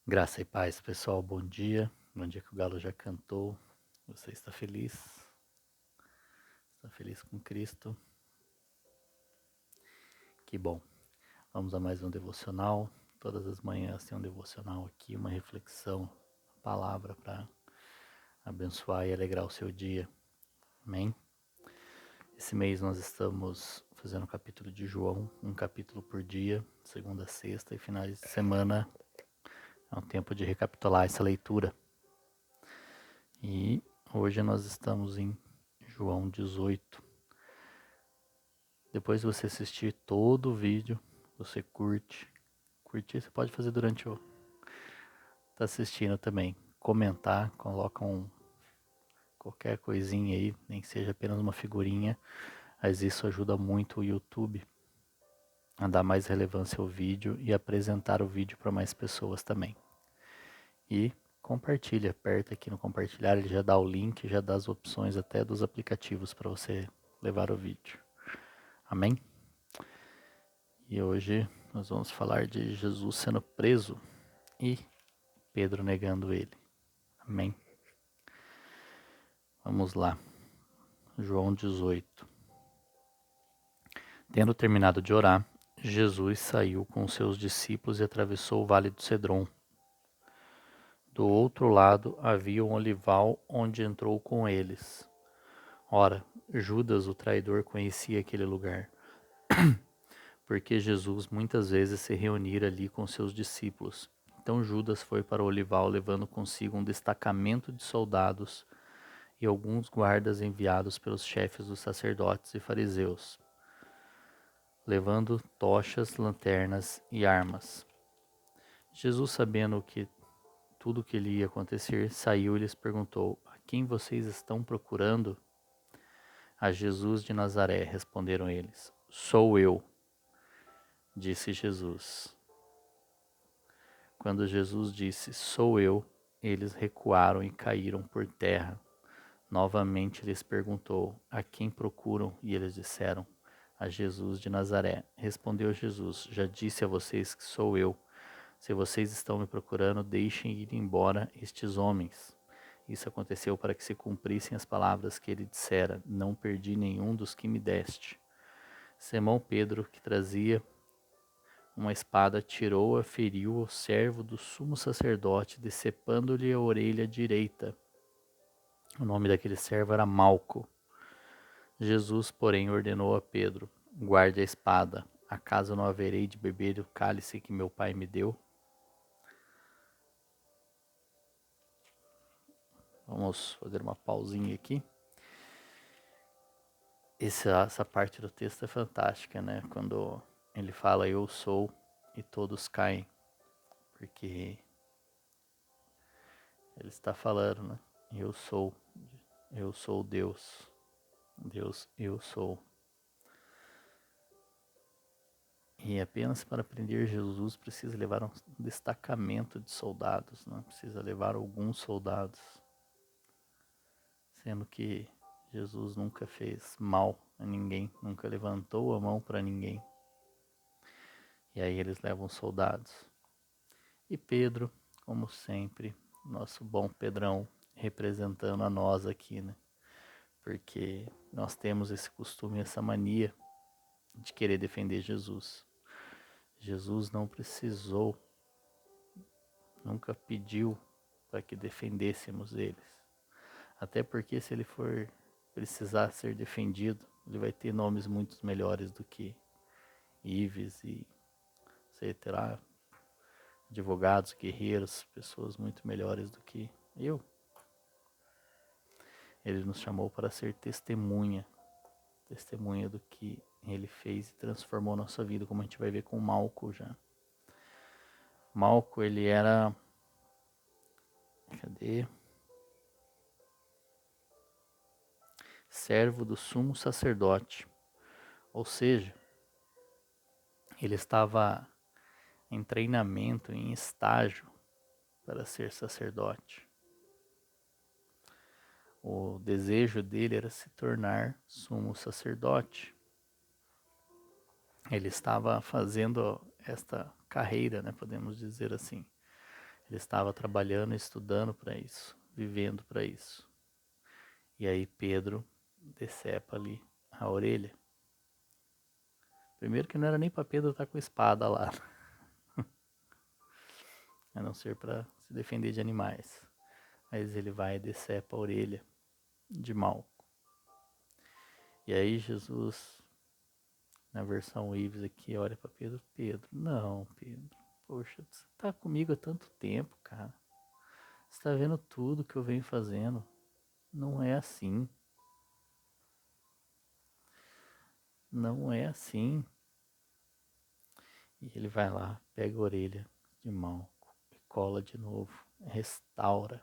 Graça e paz, pessoal. Bom dia. Bom dia que o galo já cantou. Você está feliz? Está feliz com Cristo? Que bom. Vamos a mais um devocional. Todas as manhãs tem um devocional aqui, uma reflexão, uma palavra para abençoar e alegrar o seu dia. Amém? Esse mês nós estamos fazendo o capítulo de João, um capítulo por dia, segunda a sexta, e finais de semana é um tempo de recapitular essa leitura. E hoje nós estamos em João 18. Depois de você assistir todo o vídeo, você curte. Curtir você pode fazer durante o... Tá assistindo também. Comentar, coloca qualquer coisinha aí, nem que seja apenas uma figurinha. Mas isso ajuda muito o YouTube a dar mais relevância ao vídeo e apresentar o vídeo para mais pessoas também. E compartilha, aperta aqui no compartilhar, ele já dá o link, já dá as opções até dos aplicativos para você levar o vídeo. Amém? E hoje nós vamos falar de Jesus sendo preso e Pedro negando ele. Amém? Vamos lá. João 18. Tendo terminado de orar, Jesus saiu com seus discípulos e atravessou o vale do Cedron. Do outro lado havia um olival onde entrou com eles. Ora, Judas, o traidor, conhecia aquele lugar, porque Jesus muitas vezes se reunira ali com seus discípulos. Então Judas foi para o olival levando consigo um destacamento de soldados e alguns guardas enviados pelos chefes dos sacerdotes e fariseus, levando tochas, lanternas e armas. Jesus, sabendo que tudo o que lhe ia acontecer, saiu e lhes perguntou: A quem vocês estão procurando? A Jesus de Nazaré, responderam eles. Sou eu, disse Jesus. Quando Jesus disse, sou eu, eles recuaram e caíram por terra. Novamente lhes perguntou, a quem procuram? E eles disseram, a Jesus de Nazaré. Respondeu Jesus, já disse a vocês que sou eu. Se vocês estão me procurando, deixem ir embora estes homens. Isso aconteceu para que se cumprissem as palavras que ele dissera, não perdi nenhum dos que me deste. Simão Pedro, que trazia uma espada, tirou-a, feriu o servo do sumo sacerdote, decepando-lhe a orelha direita. O nome daquele servo era Malco. Jesus, porém, ordenou a Pedro, guarde a espada. Acaso não haverei de beber o cálice que meu pai me deu? Vamos fazer uma pausinha aqui. Essa parte do texto é fantástica, né? Quando ele fala eu sou e todos caem. Porque ele está falando, né? Eu sou Deus. Deus, eu sou. E apenas para prender Jesus precisa levar um destacamento de soldados, né? Precisa levar alguns soldados. Sendo que Jesus nunca fez mal a ninguém, nunca levantou a mão para ninguém. E aí eles levam soldados. E Pedro, como sempre, nosso bom Pedrão, representando a nós aqui, né? Porque nós temos esse costume, essa mania de querer defender Jesus. Jesus não precisou, nunca pediu para que defendêssemos eles. Até porque se ele for precisar ser defendido, ele vai ter nomes muito melhores do que Ives e você terá advogados, guerreiros, pessoas muito melhores do que eu. Ele nos chamou para ser testemunha do que ele fez e transformou nossa vida, como a gente vai ver com Malco já. Malco, ele era... Cadê? Servo do sumo sacerdote. Ou seja, ele estava em treinamento, em estágio para ser sacerdote. O desejo dele era se tornar sumo sacerdote. Ele estava fazendo esta carreira, né, podemos dizer assim. Ele estava trabalhando, estudando para isso, vivendo para isso. E aí Pedro decepa ali a orelha. Primeiro que não era nem para Pedro estar com a espada lá, a não ser para se defender de animais. Mas ele vai e decepa a orelha de Malco. E aí Jesus, na versão Ives aqui, olha para Pedro. Pedro, não, Pedro. Poxa, você tá comigo há tanto tempo, cara. Você tá vendo tudo que eu venho fazendo. Não é assim. Não é assim. E ele vai lá, pega a orelha de Malco e cola de novo, restaura.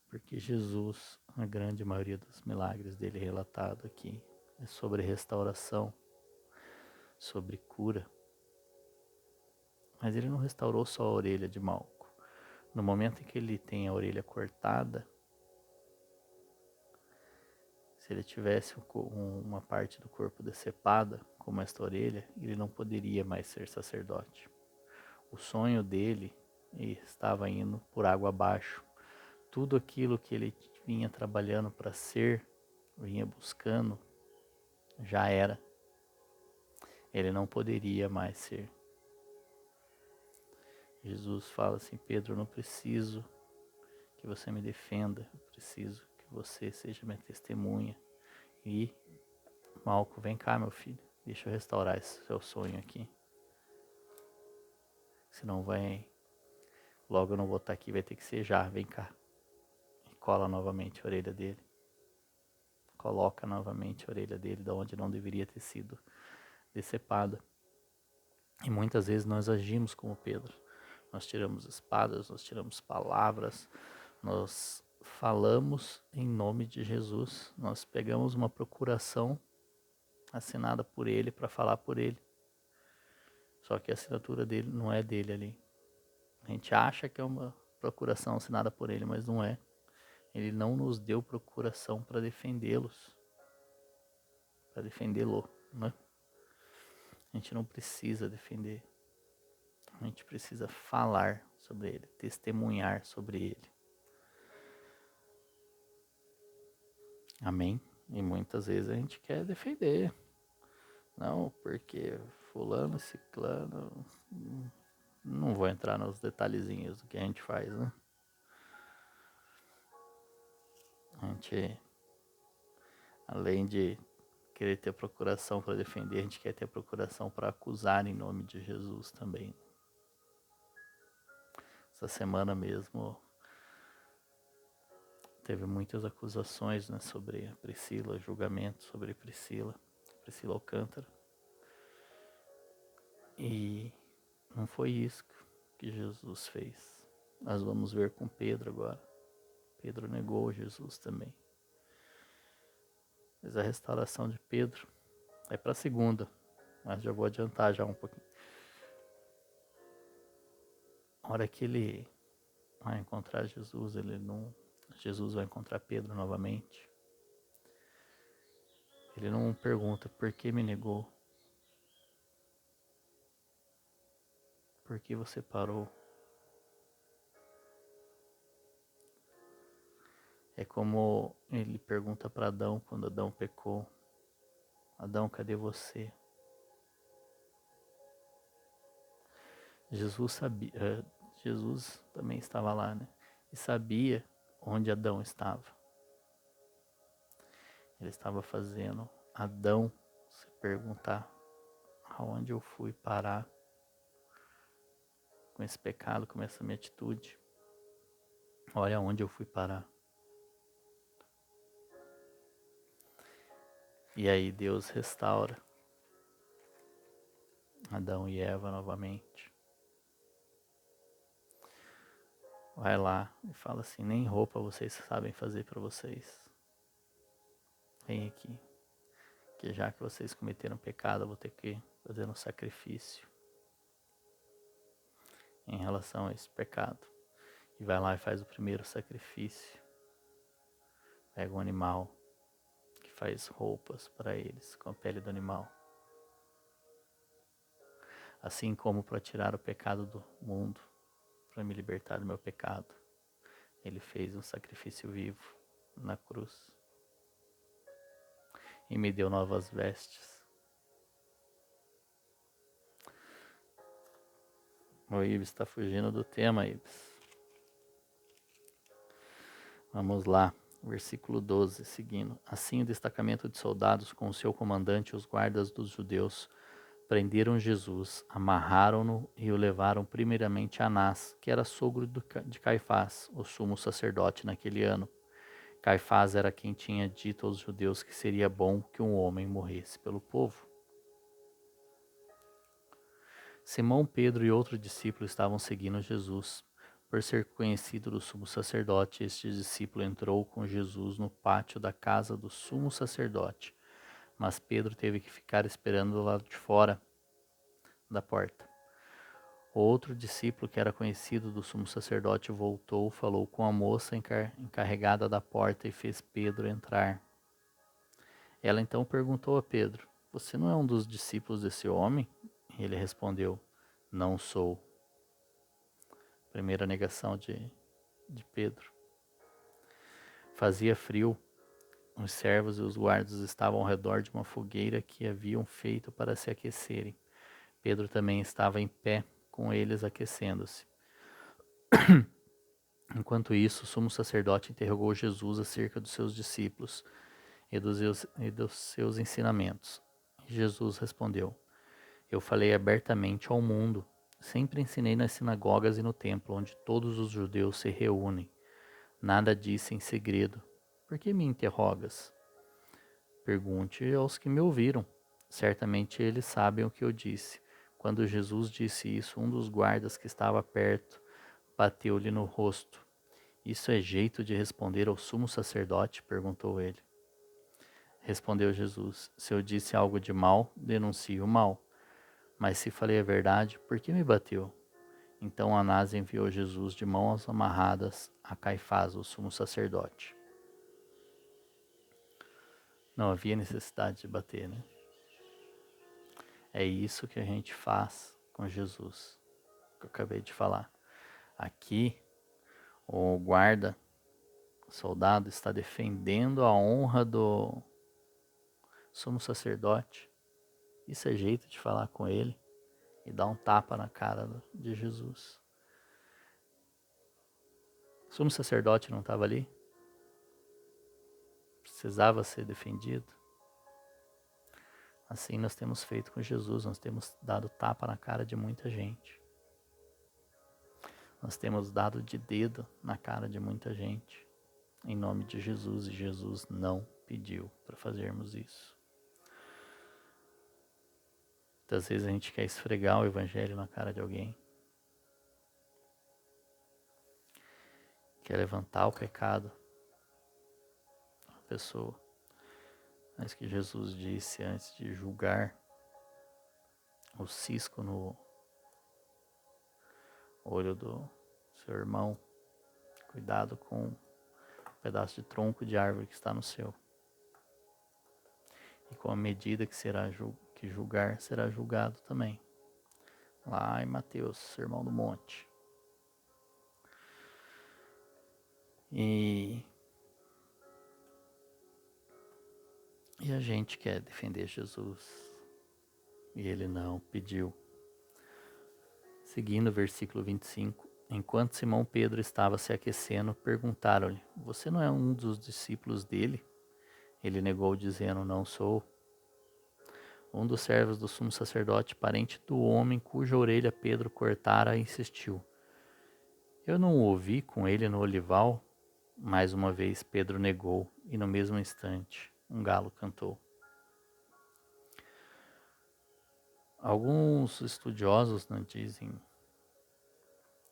Porque Jesus, a grande maioria dos milagres dele relatado aqui, é sobre restauração, sobre cura. Mas ele não restaurou só a orelha de Malco. No momento em que ele tem a orelha cortada, se ele tivesse uma parte do corpo decepada, como esta orelha, ele não poderia mais ser sacerdote. O sonho dele estava indo por água abaixo. Tudo aquilo que ele vinha trabalhando para ser, vinha buscando, já era. Ele não poderia mais ser. Jesus fala assim: Pedro, eu não preciso que você me defenda, eu preciso que você seja minha testemunha. E Malco, vem cá, meu filho, deixa eu restaurar esse seu sonho aqui. Senão logo eu não vou estar aqui, vai ter que ser já, vem cá. E cola novamente a orelha dele. Coloca novamente a orelha dele de onde não deveria ter sido decepada. E muitas vezes nós agimos como Pedro. Nós tiramos espadas, nós tiramos palavras, nós falamos em nome de Jesus. Nós pegamos uma procuração assinada por ele para falar por ele. Só que a assinatura dele não é dele ali. A gente acha que é uma procuração assinada por ele, mas não é. Ele não nos deu procuração para defendê-los, para defendê-lo, né? A gente não precisa defender. A gente precisa falar sobre ele, testemunhar sobre ele. Amém? E muitas vezes a gente quer defender. Não, porque fulano, ciclano... Não vou entrar nos detalhezinhos do que a gente faz, né? A gente, além de querer ter procuração para defender, a gente quer ter procuração para acusar em nome de Jesus também. Essa semana mesmo teve muitas acusações, né, sobre a Priscila, julgamento sobre Priscila Alcântara. E não foi isso que Jesus fez. Nós vamos ver com Pedro agora. Pedro negou Jesus também. Mas a restauração de Pedro é para a segunda, mas já vou adiantar já um pouquinho. A hora que ele vai encontrar Jesus, Jesus vai encontrar Pedro novamente. Ele não pergunta por que me negou, por que você parou. É como ele pergunta para Adão quando Adão pecou: Adão, cadê você? Jesus sabia, Jesus também estava lá, né? E sabia onde Adão estava. Ele estava fazendo Adão se perguntar: aonde eu fui parar com esse pecado, com essa minha atitude? Olha onde eu fui parar. E aí Deus restaura Adão e Eva novamente. Vai lá e fala assim: nem roupa vocês sabem fazer para vocês. Vem aqui, que já que vocês cometeram pecado, eu vou ter que fazer um sacrifício em relação a esse pecado. E vai lá e faz o primeiro sacrifício. Pega um animal que faz roupas para eles com a pele do animal. Assim como para tirar o pecado do mundo, para me libertar do meu pecado. Ele fez um sacrifício vivo na cruz e me deu novas vestes. O Ibis está fugindo do tema, Ibis. Vamos lá, versículo 12, seguindo. Assim o destacamento de soldados com o seu comandante e os guardas dos judeus prenderam Jesus, amarraram-no e o levaram primeiramente a Anás, que era sogro de Caifás, o sumo sacerdote naquele ano. Caifás era quem tinha dito aos judeus que seria bom que um homem morresse pelo povo. Simão, Pedro e outro discípulo estavam seguindo Jesus. Por ser conhecido do sumo sacerdote, este discípulo entrou com Jesus no pátio da casa do sumo sacerdote, mas Pedro teve que ficar esperando do lado de fora da porta. O outro discípulo, que era conhecido do sumo sacerdote, voltou, falou com a moça encarregada da porta e fez Pedro entrar. Ela então perguntou a Pedro: Você não é um dos discípulos desse homem? Ele respondeu: Não sou. Primeira negação de Pedro. Fazia frio. Os servos e os guardas estavam ao redor de uma fogueira que haviam feito para se aquecerem. Pedro também estava em pé com eles, aquecendo-se. Enquanto isso, o sumo sacerdote interrogou Jesus acerca dos seus discípulos e dos seus ensinamentos. Jesus respondeu: Eu falei abertamente ao mundo. Sempre ensinei nas sinagogas e no templo, onde todos os judeus se reúnem. Nada disse em segredo. Por que me interrogas? Pergunte aos que me ouviram. Certamente eles sabem o que eu disse. Quando Jesus disse isso, um dos guardas que estava perto bateu-lhe no rosto. Isso é jeito de responder ao sumo sacerdote? Perguntou ele. Respondeu Jesus: Se eu disse algo de mal, denuncie o mal. Mas se falei a verdade, por que me bateu? Então Anás enviou Jesus de mãos amarradas a Caifás, o sumo sacerdote. Não havia necessidade de bater, né? É isso que a gente faz com Jesus, que eu acabei de falar. Aqui, o guarda, o soldado, está defendendo a honra do sumo sacerdote. Isso é jeito de falar com ele e dar um tapa na cara de Jesus. O sumo sacerdote não estava ali? Precisava ser defendido? Assim nós temos feito com Jesus, nós temos dado tapa na cara de muita gente. Nós temos dado de dedo na cara de muita gente, em nome de Jesus, e Jesus não pediu para fazermos isso. Muitas vezes a gente quer esfregar o evangelho na cara de alguém, quer levantar o pecado da pessoa. Mas que Jesus disse antes de julgar o cisco no olho do seu irmão, cuidado com um pedaço de tronco de árvore que está no seu. E com a medida que julgar, será julgado também. Lá em Mateus, Sermão do Monte. E a gente quer defender Jesus. E ele não pediu. Seguindo o versículo 25. Enquanto Simão Pedro estava se aquecendo, perguntaram-lhe: Você não é um dos discípulos dele? Ele negou, dizendo: Não sou. Um dos servos do sumo sacerdote, parente do homem cuja orelha Pedro cortara, insistiu: Eu não o ouvi com ele no olival? Mais uma vez Pedro negou, e no mesmo instante um galo cantou. Alguns estudiosos, né, dizem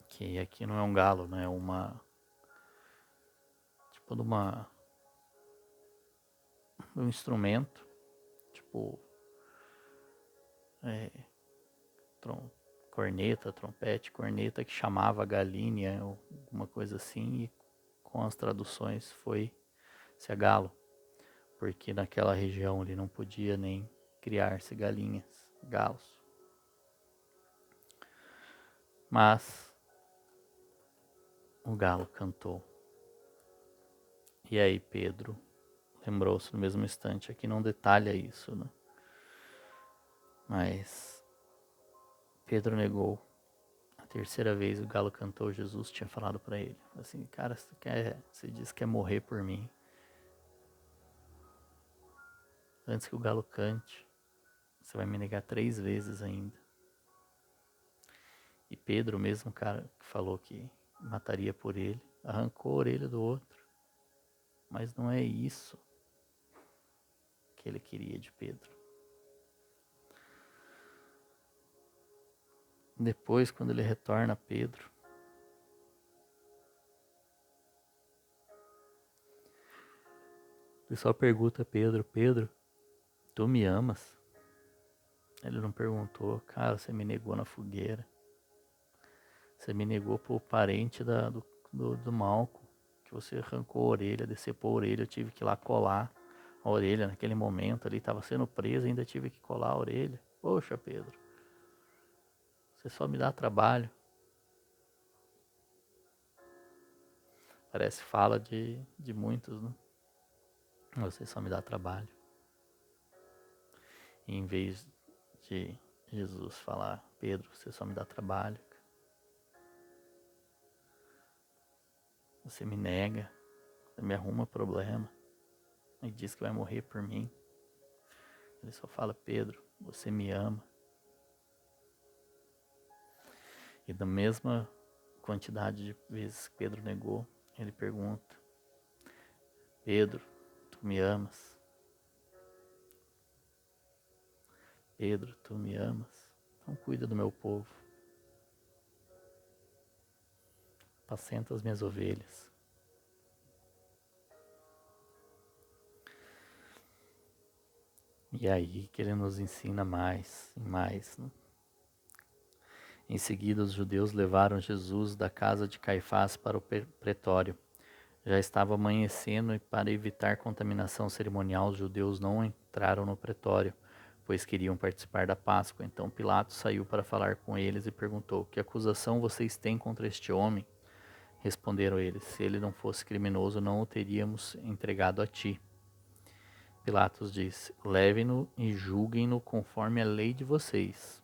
que aqui não é um galo, né, é um instrumento, tipo corneta, trompete, corneta, que chamava galinha ou alguma coisa assim, e com as traduções foi-se a galo, porque naquela região ali não podia nem criar-se galinhas, galos. Mas o galo cantou. E aí Pedro lembrou-se no mesmo instante. Aqui não detalha isso, né? Mas Pedro negou. A terceira vez o galo cantou, Jesus tinha falado para ele, assim, cara, você diz que quer morrer por mim. Antes que o galo cante, você vai me negar 3 vezes ainda. E Pedro, mesmo cara que falou que mataria por ele, arrancou a orelha do outro. Mas não é isso que ele queria de Pedro. Depois, quando ele retorna a Pedro, ele só pergunta a Pedro, Pedro, tu me amas? Ele não perguntou, cara, você me negou na fogueira. Você me negou pro parente do Malco, que você arrancou a orelha, decepou a orelha, eu tive que ir lá colar a orelha naquele momento ali, estava sendo preso, ainda tive que colar a orelha. Poxa, Pedro, você só me dá trabalho. Parece fala de muitos, né? Você só me dá trabalho. E em vez de Jesus falar, Pedro, você só me dá trabalho. Você me nega, você me arruma problema e diz que vai morrer por mim. Ele só fala, Pedro, você me ama. E da mesma quantidade de vezes que Pedro negou, ele pergunta, Pedro, tu me amas? Pedro, tu me amas? Então cuida do meu povo. Apacenta as minhas ovelhas. E aí que ele nos ensina mais e mais, né? Em seguida, os judeus levaram Jesus da casa de Caifás para o pretório. Já estava amanhecendo e, para evitar contaminação cerimonial, os judeus não entraram no pretório, pois queriam participar da Páscoa. Então Pilatos saiu para falar com eles e perguntou, que acusação vocês têm contra este homem? Responderam eles, se ele não fosse criminoso, não o teríamos entregado a ti. Pilatos disse, levem-no e julguem-no conforme a lei de vocês.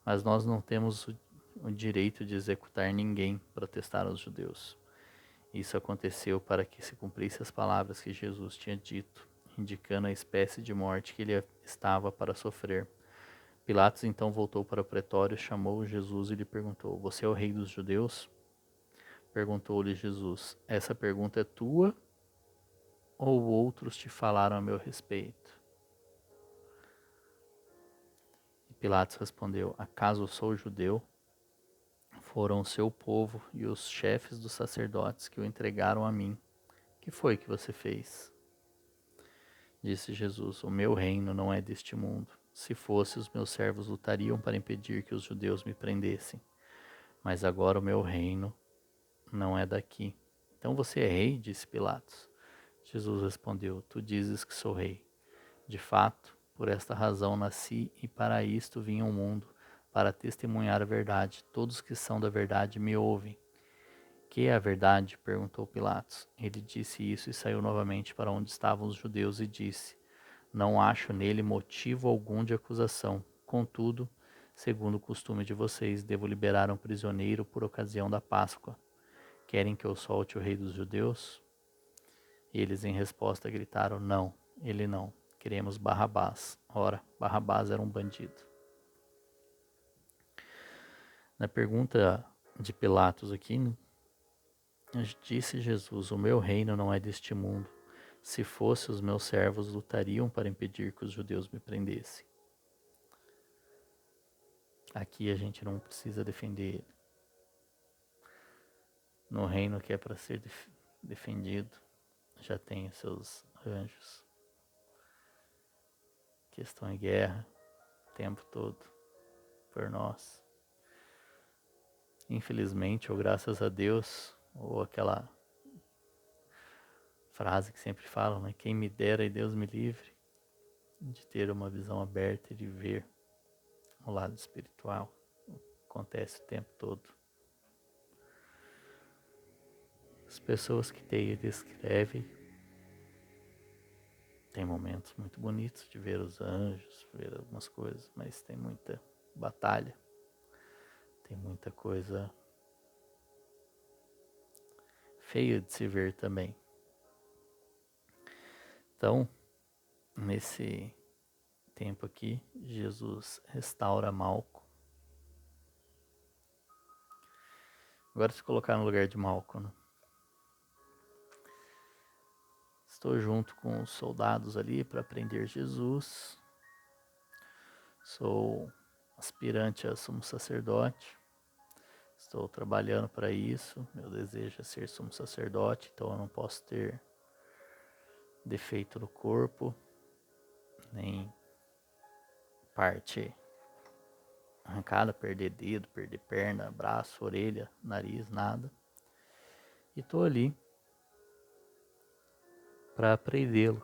Mas nós não temos o direito de executar ninguém, protestaram os judeus. Isso aconteceu para que se cumprisse as palavras que Jesus tinha dito, indicando a espécie de morte que ele estava para sofrer. Pilatos então voltou para o pretório, chamou Jesus e lhe perguntou, você é o rei dos judeus? Perguntou-lhe Jesus, essa pergunta é tua ou outros te falaram a meu respeito? E Pilatos respondeu, acaso sou judeu? Foram o seu povo e os chefes dos sacerdotes que o entregaram a mim. Que foi que você fez? Disse Jesus, o meu reino não é deste mundo. Se fosse, os meus servos lutariam para impedir que os judeus me prendessem. Mas agora o meu reino não é daqui. Então você é rei? Disse Pilatos. Jesus respondeu, tu dizes que sou rei. De fato, por esta razão nasci e para isto vim ao mundo, para testemunhar a verdade. Todos que são da verdade me ouvem. Que é a verdade? Perguntou Pilatos. Ele disse isso e saiu novamente para onde estavam os judeus e disse, não acho nele motivo algum de acusação. Contudo, segundo o costume de vocês, devo liberar um prisioneiro por ocasião da Páscoa. Querem que eu solte o rei dos judeus? E eles em resposta gritaram, não, ele não. Queremos Barrabás. Ora, Barrabás era um bandido. Na pergunta de Pilatos aqui, disse Jesus, o meu reino não é deste mundo. Se fosse, os meus servos lutariam para impedir que os judeus me prendessem. Aqui a gente não precisa defender ele. No reino que é para ser defendido, já tem os seus anjos que estão em guerra o tempo todo por nós. Infelizmente, ou graças a Deus, ou aquela frase que sempre falam, né? Quem me dera e Deus me livre, de ter uma visão aberta e de ver o lado espiritual. Acontece o tempo todo. As pessoas que Teia descreve tem momentos muito bonitos de ver os anjos, ver algumas coisas, mas tem muita batalha, tem muita coisa feia de se ver também. Então, nesse tempo aqui, Jesus restaura Malco. Agora se colocar no lugar de Malco, né? Estou junto com os soldados ali para prender Jesus. Sou aspirante a sumo sacerdote. Estou trabalhando para isso. Meu desejo é ser sumo sacerdote, então eu não posso ter defeito no corpo, nem parte arrancada, perder dedo, perder perna, braço, orelha, nariz, nada. E estou ali para prendê-lo.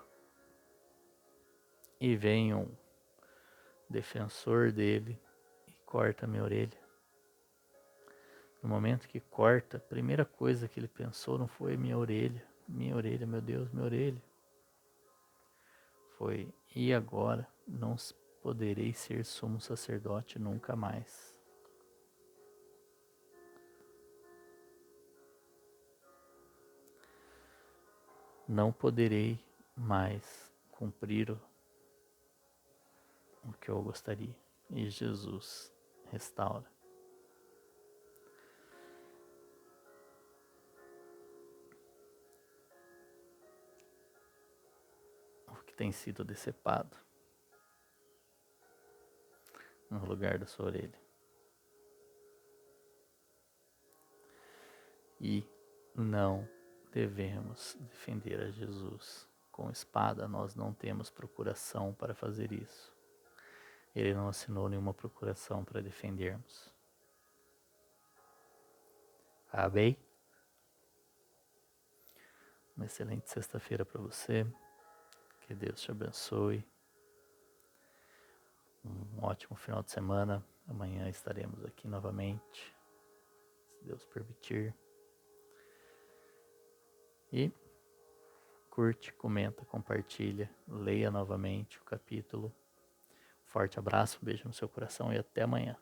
E vem um defensor dele e corta minha orelha. No momento que corta, a primeira coisa que ele pensou não foi minha orelha, meu Deus, minha orelha. Foi, e agora não poderei ser sumo sacerdote nunca mais. Não poderei mais cumprir o que eu gostaria. E Jesus restaura. O que tem sido decepado no lugar da sua orelha. E não devemos defender a Jesus com espada. Nós não temos procuração para fazer isso. Ele não assinou nenhuma procuração para defendermos. Amém? Uma excelente sexta-feira para você. Que Deus te abençoe. Um ótimo final de semana. Amanhã estaremos aqui novamente, se Deus permitir. E curte, comenta, compartilha, leia novamente o capítulo. Forte abraço, beijo no seu coração e até amanhã.